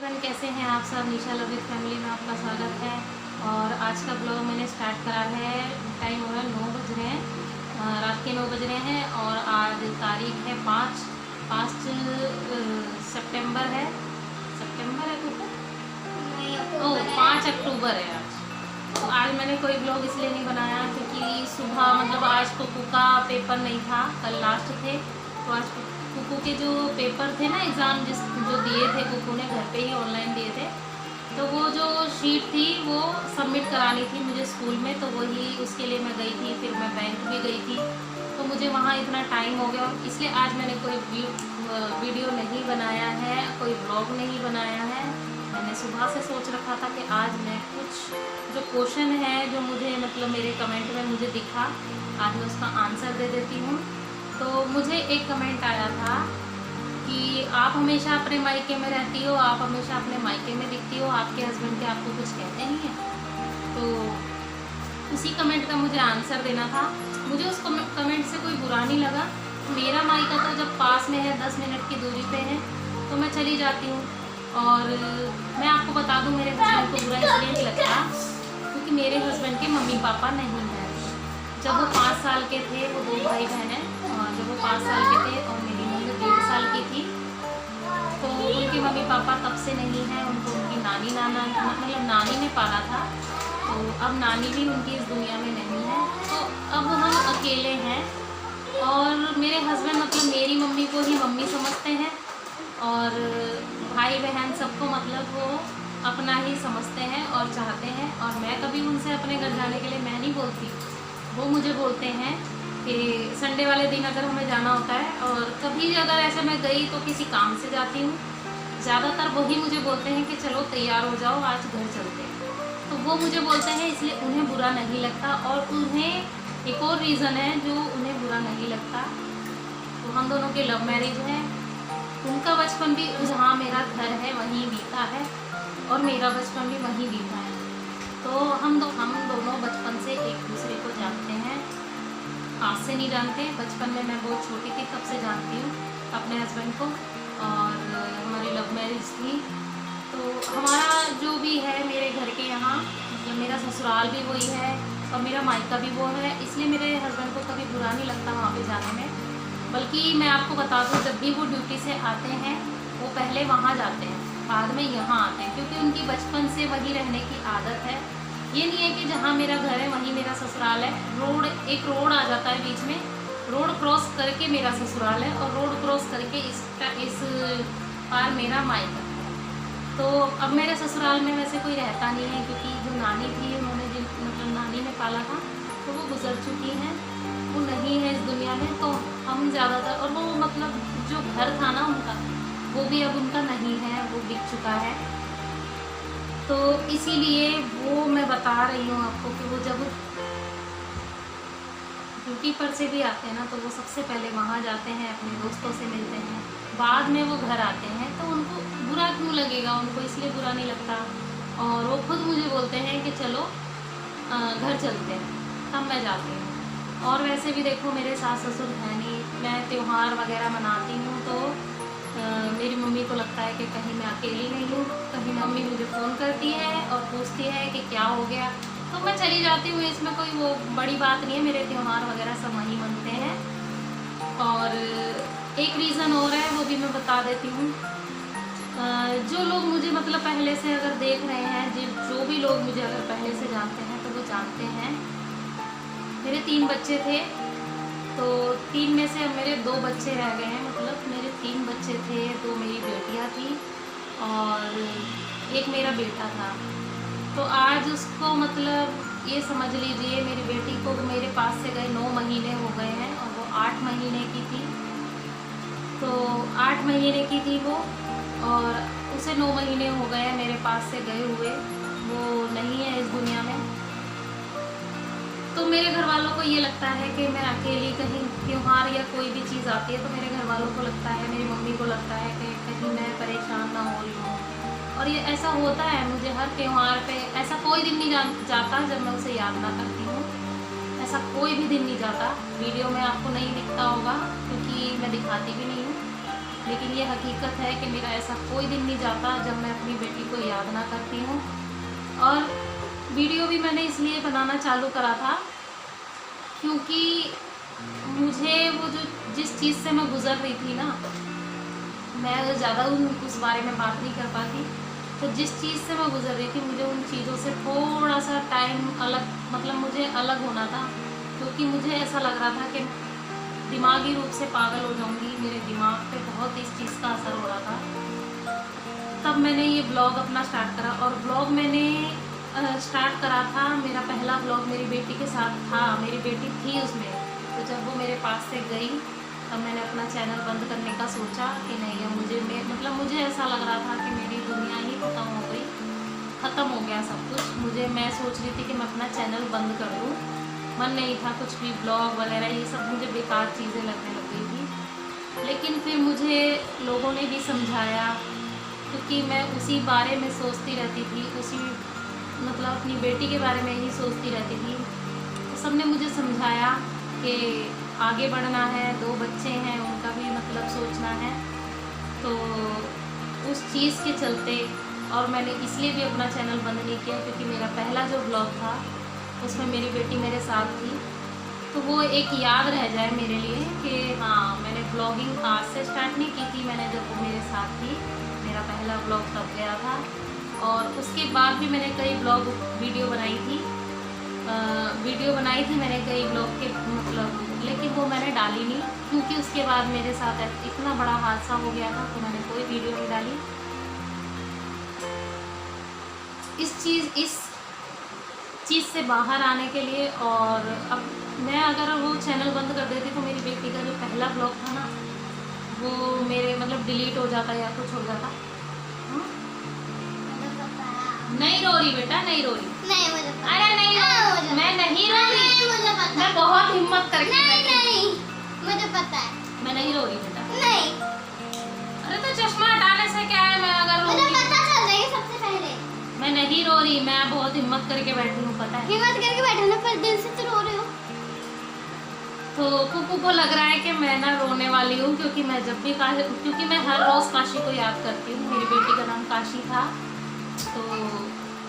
Friend, कैसे हैं आप सब। निशा लवित फैमिली में आपका स्वागत है। और आज का ब्लॉग मैंने स्टार्ट करा है। टाइम हो रहा है 9 बज रहे हैं, रात के 9 बज रहे हैं। और आज तारीख है 5 सितंबर है। सितंबर है तो 5 अक्टूबर है आज। तो आज मैंने कोई ब्लॉग इसलिए नहीं बनाया क्योंकि सुबह मतलब आज कुकू का पेपर नहीं था, कल लास्ट थे। तो आज कुकू के जो पेपर थे ना, एग्ज़ाम जो दिए थे कुकू ने, घर पे ही ऑनलाइन दिए थे। तो वो जो शीट थी वो सबमिट करानी थी मुझे स्कूल में, तो वही उसके लिए मैं गई थी। फिर मैं बैंक भी गई थी, तो मुझे वहाँ इतना टाइम हो गया, इसलिए आज मैंने कोई वीडियो नहीं बनाया है, कोई ब्लॉग नहीं बनाया है। मैंने सुबह से सोच रखा था कि आज मैं कुछ जो क्वेश्चन है जो मुझे मतलब मेरे कमेंट में मुझे दिखा, आज मैं उसका आंसर दे देती हूँ। तो मुझे एक कमेंट आया था कि आप हमेशा अपने मायके में रहती हो, आप हमेशा अपने मायके में दिखती हो, आपके हस्बैंड के आपको कुछ कहते नहीं हैं। तो उसी कमेंट का मुझे आंसर देना था। मुझे उस कमेंट से कोई बुरा नहीं लगा। मेरा मायका तो जब पास में है, 10 मिनट की दूरी पे है, तो मैं चली जाती हूँ। और मैं आपको बता दूँ, मेरे हस्बैंड को बुरा इसलिए नहीं लगता क्योंकि मेरे हस्बैंड के मम्मी पापा नहीं हैं। जब वो 5 साल के थे, वो 2 भाई बहन हैं, और जब वो 5 साल के थे और मेरी मम्मी 1.5 साल की थी, तो उनके मम्मी पापा तब से नहीं हैं। उनको उनकी नानी मतलब नानी ने पाला था। तो अब नानी भी उनकी इस दुनिया में नहीं है, तो अब हम अकेले हैं। और मेरे हस्बैंड मतलब मेरी मम्मी को ही मम्मी समझते हैं, और भाई बहन सबको मतलब वो अपना ही समझते हैं और चाहते हैं। और मैं कभी उनसे अपने घर जाने के लिए मैं नहीं बोलती, वो मुझे बोलते हैं कि संडे वाले दिन अगर हमें जाना होता है, और कभी अगर ऐसे मैं गई तो किसी काम से जाती हूँ, ज़्यादातर वही मुझे बोलते हैं कि चलो तैयार हो जाओ, आज घर चलते हैं। तो वो मुझे बोलते हैं, इसलिए उन्हें बुरा नहीं लगता। और उन्हें एक और रीज़न है जो उन्हें बुरा नहीं लगता। तो हम दोनों के लव मैरिज है। उनका बचपन भी जहाँ मेरा घर है वहीं बीता है, और मेरा बचपन भी वहीं बीता है। तो हम दोनों बचपन से एक दूसरे को जानते हैं, आज से नहीं जानते। बचपन में मैं बहुत छोटी थी तब से जानती हूँ अपने हस्बैंड को। और हमारी लव मैरिज थी। तो हमारा जो भी है मेरे घर के यहाँ, मतलब मेरा ससुराल भी वही है और मेरा मायका भी वो है, इसलिए मेरे हस्बैंड को कभी बुरा नहीं लगता वहाँ पे जाने में। बल्कि मैं आपको बता दूँ, जब भी वो ड्यूटी से आते हैं वो पहले वहाँ जाते हैं, बाद में यहाँ आते हैं, क्योंकि उनकी बचपन से वही रहने की आदत है। ये नहीं है कि जहाँ मेरा घर है वहीं मेरा ससुराल है। एक रोड आ जाता है बीच में, रोड क्रॉस करके मेरा ससुराल है, और रोड क्रॉस करके इस पार मेरा मायका है। तो अब मेरे ससुराल में वैसे कोई रहता नहीं है, क्योंकि जो नानी थी उन्होंने मतलब नानी ने पाला था, तो वो गुजर चुकी हैं, वो नहीं है इस दुनिया में। तो हम ज़्यादातर, और वो मतलब जो घर था ना उनका, वो भी अब उनका नहीं है, वो बिक चुका है। तो इसीलिए वो मैं बता रही हूँ आपको कि वो जब ड्यूटी पर से भी आते हैं ना, तो वो सबसे पहले वहाँ जाते हैं, अपने दोस्तों से मिलते हैं, बाद में वो घर आते हैं। तो उनको बुरा क्यों लगेगा, उनको इसलिए बुरा नहीं लगता। और वो खुद मुझे बोलते हैं कि चलो घर चलते हैं, तब मैं जाती हूँ। और वैसे भी देखो, मेरे सास ससुर हैं नहीं, मैं त्यौहार वगैरह मनाती हूँ तो मेरी मम्मी को लगता है कि कहीं मैं अकेली नहीं हूँ। कहीं मम्मी मुझे फ़ोन करती है और पूछती है कि क्या हो गया, तो मैं चली जाती हूँ। इसमें कोई वो बड़ी बात नहीं है, मेरे त्यौहार वगैरह सब वहीं मनते हैं। और एक रीज़न और है, वो भी मैं बता देती हूँ। जो लोग मुझे मतलब पहले से अगर देख रहे हैं, जो भी लोग मुझे अगर पहले से जानते हैं, तो वो जानते हैं मेरे 3 बच्चे थे। तो 3 में से अब मेरे 2 बच्चे रह गए हैं। मतलब मेरे 3 बच्चे थे, 2 मेरी बेटियां थी और एक मेरा बेटा था। तो आज उसको मतलब ये समझ लीजिए, मेरी बेटी को मेरे पास से गए 9 महीने हो गए हैं, और वो 8 महीने की थी। तो 8 महीने की थी वो, और उसे 9 महीने हो गए हैं मेरे पास से गए हुए, वो नहीं है इस दुनिया में। तो मेरे घर वालों को ये लगता है कि मैं अकेली कहीं त्यौहार या कोई भी चीज़ आती है, तो मेरे घर वालों को लगता है, मेरी मम्मी को लगता है कि कहीं मैं परेशान ना हो रही हूँ। और ये ऐसा होता है, मुझे हर त्यौहार पे ऐसा कोई दिन नहीं जाता जब मैं उसे याद ना करती हूँ। ऐसा कोई भी दिन नहीं जाता। वीडियो में आपको नहीं दिखता होगा क्योंकि मैं दिखाती भी नहीं हूँ। लेकिन ये हकीकत है कि मेरा ऐसा कोई दिन नहीं जाता जब मैं अपनी बेटी को याद ना करती हूँ। और वीडियो भी मैंने इसलिए बनाना चालू करा था क्योंकि मुझे वो जो जिस चीज़ से मैं गुज़र रही थी ना, मैं ज़्यादा उस बारे में बात नहीं कर पाती। तो जिस चीज़ से मैं गुज़र रही थी, मुझे उन चीज़ों से थोड़ा सा टाइम अलग, मतलब मुझे अलग होना था, क्योंकि मुझे ऐसा लग रहा था कि दिमागी रूप से पागल हो जाऊंगी। मेरे दिमाग पे बहुत इस चीज़ का असर हो रहा था। तब मैंने ये ब्लॉग अपना स्टार्ट करा, और ब्लॉग मैंने स्टार्ट करा था, मेरा पहला ब्लॉग मेरी बेटी के साथ था। मेरी बेटी थी उसमें, तो जब वो मेरे पास से गई तब मैंने अपना चैनल बंद करने का सोचा कि नहीं, अब मुझे ऐसा लग रहा था कि मेरी दुनिया ही ख़त्म हो गई, ख़त्म हो गया सब कुछ। मैं सोच रही थी कि मैं अपना चैनल बंद कर दूँ। मन नहीं था कुछ भी, ब्लॉग वगैरह ये सब मुझे बेकार चीज़ें लगने लग गई थी। लेकिन फिर मुझे लोगों ने भी समझाया, क्योंकि मैं उसी बारे में सोचती रहती थी, मतलब अपनी बेटी के बारे में ही सोचती रहती थी। तो सबने मुझे समझाया कि आगे बढ़ना है, 2 बच्चे हैं, उनका भी मतलब सोचना है। तो उस चीज़ के चलते, और मैंने इसलिए भी अपना चैनल बंद नहीं किया क्योंकि मेरा पहला जो ब्लॉग था उसमें मेरी बेटी मेरे साथ थी, तो वो एक याद रह जाए मेरे लिए कि हाँ, मैंने ब्लॉगिंग आज से स्टार्ट नहीं की थी, मैंने जब वो मेरे साथ थी, मेरा पहला ब्लॉग तब गया था। और उसके बाद भी मैंने कई वीडियो बनाई थी मैंने कई ब्लॉग के, मतलब, लेकिन वो मैंने डाली नहीं, क्योंकि उसके बाद मेरे साथ इतना बड़ा हादसा हो गया था, तो मैंने कोई वीडियो नहीं डाली। इस चीज़ से बाहर आने के लिए, और अब मैं अगर वो चैनल बंद कर देती तो मेरी बेटी का जो पहला ब्लॉग था ना, वो मेरे मतलब डिलीट हो जाता या कुछ हो जाता। नहीं रो रही बेटा, नहीं रो रही। नहीं, मुझे पता। अरे नहीं, मैं नहीं रो रही, मुझे पता। मैं बहुत हिम्मत करके नहीं, मुझे पता है। मैं नहीं रो रही बेटा। नहीं, अरे तो चश्मा हटाने से क्या है, मैं अगर मुझे पता चल जाएगा सबसे पहले। मैं नहीं रो रही, मैं बहुत हिम्मत करके बैठी हूँ, पता है। हिम्मत करके बैठे ना, पर दिल से तो रो रहे हो। तो कुकू को लग रहा है कि मैं ना रोने वाली हूँ, क्योंकि मैं हर रोज़ काशी को याद करती हूँ। मेरी बेटी का नाम काशी था, तो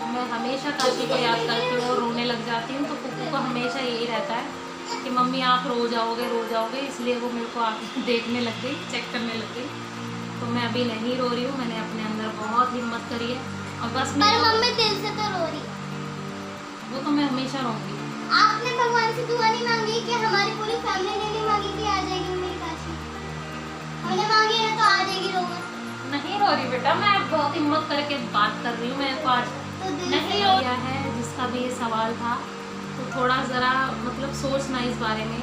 मैं हमेशा काशी को याद करती हूँ और रोने लग जाती हूँ। तो कुकू को हमेशा यही रहता है कि मम्मी आप रो जाओगे, इसलिए वो मेरे को आके देखने लग गई, चेक करने लग गई। तो मैं अभी नहीं रो रही हूँ, मैंने अपने अंदर बहुत हिम्मत करी है, और बस पर मम्मी दिल से तो रो रही। वो तो मैं हमेशा रहूँगी। आपने भगवान से दुआ नहीं मांगी कि हमारी पूरी फैमिली ने नहीं मांगी कि आ जाएगी मेरी काशी? हमने मांगी है तो आ जाएगी, रोमा। नहीं रो रही बेटा, मैं बहुत हिम्मत करके बात कर रही हूँ। मैं तो आज तो दिल नहीं रो रहा है, जिसका भी ये सवाल था, तो थोड़ा ज़रा मतलब सोचना इस बारे में।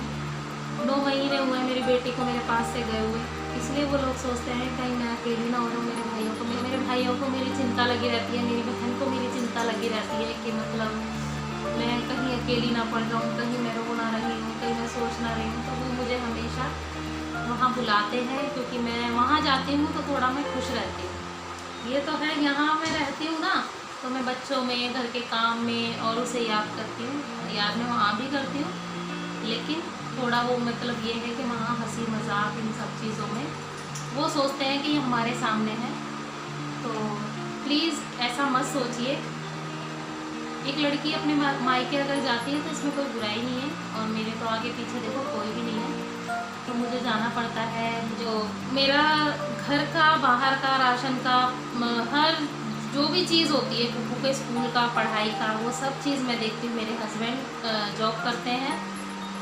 9 महीने हुए मेरी बेटी को मेरे पास से गए हुए, इसलिए वो लोग सोचते हैं कहीं मैं अकेली ना हो जाऊँ। मेरे भाइयों को मेरी चिंता लगी रहती है, मेरी बहन को मेरी चिंता लगी रहती है कि मतलब मैं कहीं अकेली ना पड़ जाऊँ, कहीं मैं रो ना रही हूँ, कहीं मैं सोच ना रही हूँ। तो वो मुझे हमेशा वहाँ बुलाते हैं, क्योंकि मैं वहाँ जाती हूँ तो थोड़ा मैं खुश रहती हूँ। ये तो है, यहाँ मैं रहती हूँ ना, तो मैं बच्चों में, घर के काम में और उसे याद करती हूँ। याद मैं वहाँ भी करती हूँ, लेकिन थोड़ा वो मतलब ये है कि वहाँ हंसी मजाक इन सब चीज़ों में वो सोचते हैं कि ये हमारे सामने है। तो प्लीज़ ऐसा मत सोचिए। एक लड़की अपने मायके अगर जाती है तो इसमें कोई बुराई नहीं है, और मेरे तो आगे पीछे देखो कोई भी नहीं है, तो मुझे जाना पड़ता है। जो मेरा घर का, बाहर का, राशन का, हर जो भी चीज़ होती है, कुकू के स्कूल का, पढ़ाई का, वो सब चीज़ मैं देखती हूँ। मेरे हस्बैंड जॉब करते हैं,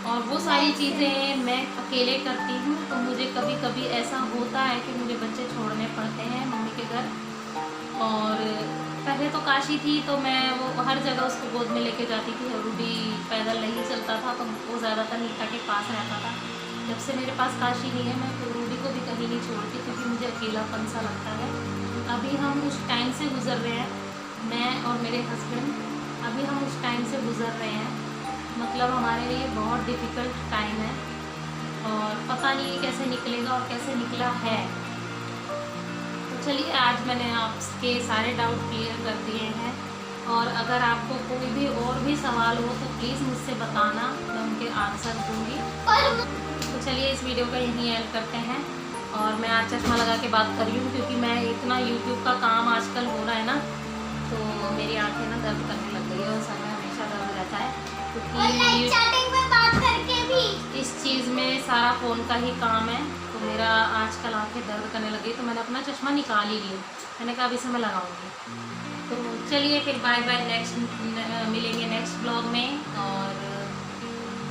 और वो सारी चीज़ें मैं अकेले करती हूँ। तो मुझे कभी कभी ऐसा होता है कि मुझे बच्चे छोड़ने पड़ते हैं मम्मी के घर। और पहले तो काशी थी तो मैं वो हर जगह उसको गोद में लेके जाती थी, और रूबी पैदल नहीं चलता था, तो वो ज़्यादातर नीता के पास रहता था। जब से मेरे पास काशी नहीं है, मैं तो रूबी को भी कहीं नहीं छोड़ती, क्योंकि मुझे अकेलापन सा लगता है। अभी हम उस टाइम से गुज़र रहे हैं, मैं और मेरे हस्बैंड, अभी हम उस टाइम से गुज़र रहे हैं। मतलब हमारे लिए बहुत डिफ़िकल्ट टाइम है, और पता नहीं कैसे निकलेगा और कैसे निकला है। तो चलिए, आज मैंने आपके सारे डाउट क्लियर कर दिए हैं, और अगर आपको कोई भी और भी सवाल हो तो प्लीज़ मुझसे बताना, मैं उनके आंसर दूँगी। तो चलिए, इस वीडियो का यहीं एंड करते हैं। और मैं आज चश्मा लगा के बात कर रही हूँ क्योंकि मैं इतना यूट्यूब का काम आजकल हो रहा है ना, तो मेरी आंखें ना दर्द करने लग गई है और सर में हमेशा दर्द रहता है क्योंकि चैटिंग पे बात करके भी इस चीज़ में सारा फ़ोन का ही काम है। तो मेरा आजकल आंखें दर्द करने लगी तो मैंने अपना चश्मा निकाल ही लिया। मैंने कहा अभी से मैं लगाऊंगी। तो चलिए फिर बाय बाय, मिलेंगे नेक्स्ट ब्लॉग में। और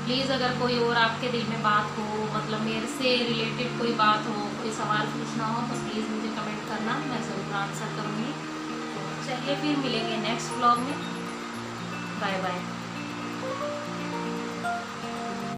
प्लीज़ अगर कोई और आपके दिल में बात हो, मतलब मेरे से रिलेटेड कोई बात हो, कोई सवाल पूछना हो तो प्लीज़ मुझे कमेंट करना, मैं ज़रूर आंसर करूँगी। तो चलिए फिर मिलेंगे नेक्स्ट ब्लॉग में। Bye bye.